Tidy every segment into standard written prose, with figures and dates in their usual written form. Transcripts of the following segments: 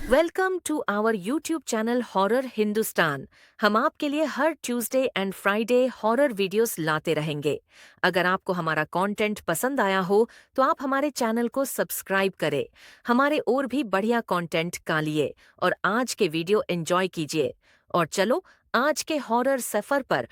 Welcome to our YouTube channel horror Hindustan. हम आपके लिए हर Tuesday and Friday horror videos लाते रहेंगे। अगर आपको हमारा कंटेंट पसंद आया हो तो आप हमारे चैनल को सब्सक्राइब करें, हमारे और भी बढ़िया कंटेंट का लिए और आज के वीडियो एंजॉय कीजिए। और चलो आज के हॉरर सफर पर।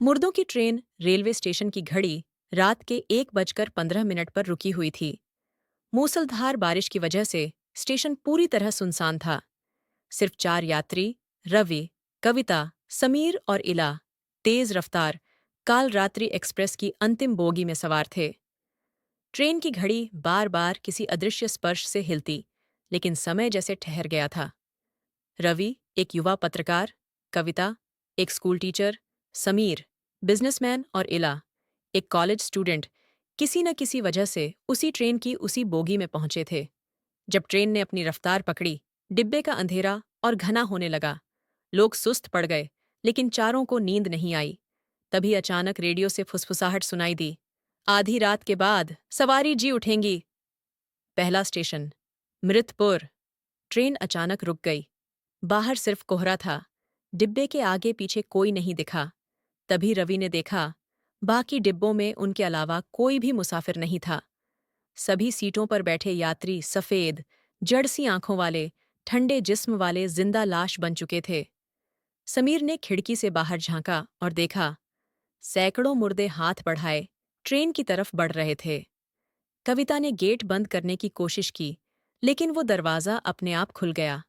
मुर्दों की ट्रेन रेलवे स्टेशन की घड़ी रात के 1:15 पर रुकी हुई थी। मूसलधार बारिश की वजह से स्टेशन पूरी तरह सुनसान था। सिर्फ 4 यात्री रवि, कविता, समीर और इला तेज रफ्तार काल रात्रि एक्सप्रेस की अंतिम बोगी में सवार थे। ट्रेन की घड़ी बार बार किसी अदृश्य स्पर्श से हिलती, लेकिन समय जैसे ठहर गया था। रवि, एक युवा पत्रकार, कविता, एक स्कूल टीचर, समीर, बिजनेसमैन और इला, एक कॉलेज स्टूडेंट, किसी न किसी वजह से उसी ट्रेन की उसी बोगी में पहुंचे थे। जब ट्रेन ने अपनी रफ्तार पकड़ी, डिब्बे का अंधेरा और घना होने लगा। लोग सुस्त पड़ गए, लेकिन चारों को नींद नहीं आई। तभी अचानक रेडियो से फुसफुसाहट सुनाई दी। आधी रात के बाद सवारी जी उठेंगी। पहला स्टेशन मृतपुर। ट्रेन अचानक रुक गई। बाहर सिर्फ कोहरा था। डिब्बे के आगे पीछे कोई नहीं दिखा। तभी रवि ने देखा, बाकी डिब्बों में उनके अलावा कोई भी मुसाफिर नहीं था। सभी सीटों पर बैठे यात्री सफेद, जड़सी आंखों वाले, ठंडे जिस्म वाले जिंदा लाश बन चुके थे। समीर ने खिड़की से बाहर झांका और देखा, सैकड़ों मुर्दे हाथ बढ़ाए ट्रेन की तरफ बढ़ रहे थे। कविता ने गेट बंद करने की कोशिश की, लेकिन वो दरवाजा अपने आप खुल गया।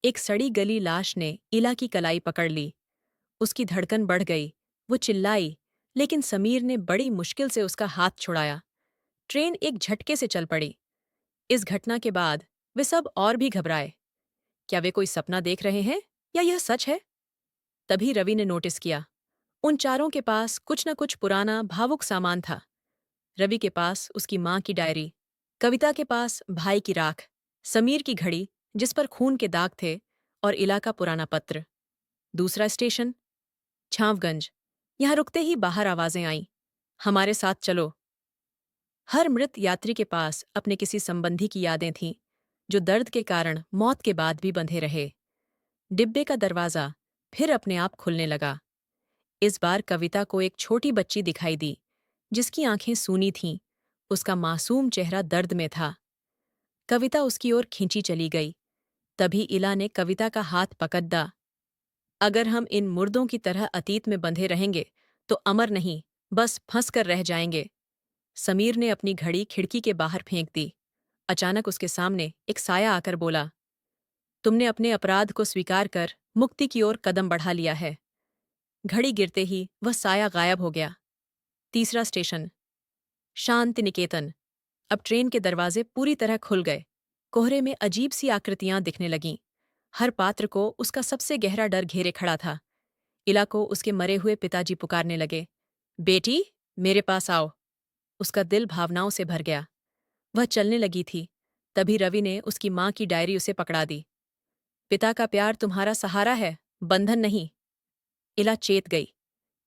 एक सड़ी गली लाश ने इला की कलाई पकड़ ली। उसकी धड़कन बढ़ गई। वो चिल्लाई, लेकिन समीर ने बड़ी मुश्किल से उसका हाथ छुड़ाया। ट्रेन एक झटके से चल पड़ी। इस घटना के बाद वे सब और भी घबराए। क्या वे कोई सपना देख रहे हैं या यह सच है? तभी रवि ने नोटिस किया, उन चारों के पास कुछ न कुछ पुराना भावुक सामान था। रवि के पास उसकी माँ की डायरी, कविता के पास भाई की राख, समीर की घड़ी जिस पर खून के दाग थे, और इला का पुराना पत्र। दूसरा स्टेशन छावगंज। यहां रुकते ही बाहर आवाजें आईं, हमारे साथ चलो। हर मृत यात्री के पास अपने किसी संबंधी की यादें थीं, जो दर्द के कारण मौत के बाद भी बंधे रहे। डिब्बे का दरवाजा फिर अपने आप खुलने लगा। इस बार कविता को एक छोटी बच्ची दिखाई दी, जिसकी आंखें सूनी थीं। उसका मासूम चेहरा दर्द में था। कविता उसकी ओर खींची चली गई। तभी इला ने कविता का हाथ पकड़ा। अगर हम इन मुर्दों की तरह अतीत में बंधे रहेंगे तो अमर नहीं, बस फंस कर रह जाएंगे। समीर ने अपनी घड़ी खिड़की के बाहर फेंक दी। अचानक उसके सामने एक साया आकर बोला, तुमने अपने अपराध को स्वीकार कर मुक्ति की ओर कदम बढ़ा लिया है। घड़ी गिरते ही वह साया गायब हो गया। तीसरा स्टेशन शांति निकेतन। अब ट्रेन के दरवाजे पूरी तरह खुल गए। कोहरे में अजीब सी आकृतियां दिखने लगीं। हर पात्र को उसका सबसे गहरा डर घेरे खड़ा था। इला को उसके मरे हुए पिताजी पुकारने लगे, बेटी, मेरे पास आओ। उसका दिल भावनाओं से भर गया। वह चलने लगी थी। तभी रवि ने उसकी माँ की डायरी उसे पकड़ा दी। पिता का प्यार तुम्हारा सहारा है, बंधन नहीं। इला चेत गई।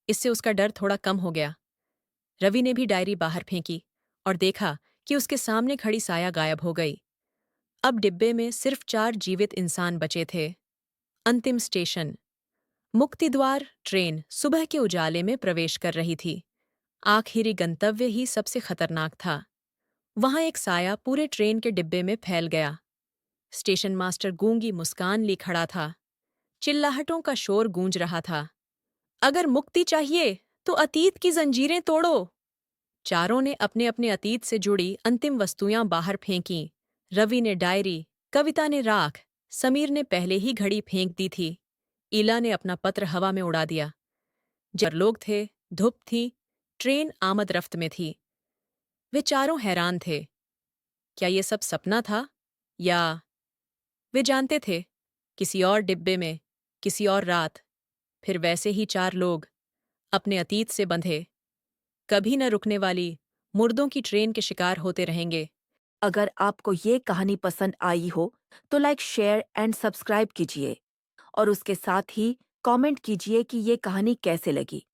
इससे उसका डर थोड़ा कम हो गया। रवि ने भी डायरी बाहर फेंकी और देखा कि उसके सामने खड़ी साया गायब हो गई। अब डिब्बे में सिर्फ 4 जीवित इंसान बचे थे। अंतिम स्टेशन मुक्तिद्वार। ट्रेन सुबह के उजाले में प्रवेश कर रही थी। आखिरी गंतव्य ही सबसे खतरनाक था। वहां एक साया पूरे ट्रेन के डिब्बे में फैल गया। स्टेशन मास्टर गूंगी मुस्कान ली खड़ा था। चिल्लाहटों का शोर गूंज रहा था, अगर मुक्ति चाहिए तो अतीत की जंजीरें तोड़ो। चारों ने अपने अपने अतीत से जुड़ी अंतिम वस्तुएं बाहर फेंकीं। रवि ने डायरी, कविता ने राख, समीर ने पहले ही घड़ी फेंक दी थी। इला ने अपना पत्र हवा में उड़ा दिया। जब लोग थे, धूप थी, ट्रेन आमद रफ्त में थी। वे चारों हैरान थे। क्या ये सब सपना था, या वे जानते थे, किसी और डिब्बे में, किसी और रात, फिर वैसे ही 4 लोग अपने अतीत से बंधे, कभी न रुकने वाली मुर्दों की ट्रेन के शिकार होते रहेंगे। अगर आपको ये कहानी पसंद आई हो तो लाइक, शेयर एंड सब्सक्राइब कीजिए और उसके साथ ही कमेंट कीजिए कि ये कहानी कैसे लगी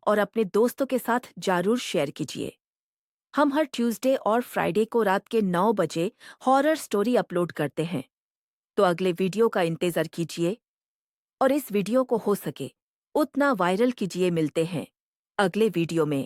और अपने दोस्तों के साथ जरूर शेयर कीजिए। हम हर ट्यूसडे और फ्राइडे को रात के 9 बजे हॉरर स्टोरी अपलोड करते हैं, तो अगले वीडियो का इंतजार कीजिए और इस वीडियो को हो सके उतना वायरल कीजिए। मिलते हैं अगले वीडियो में।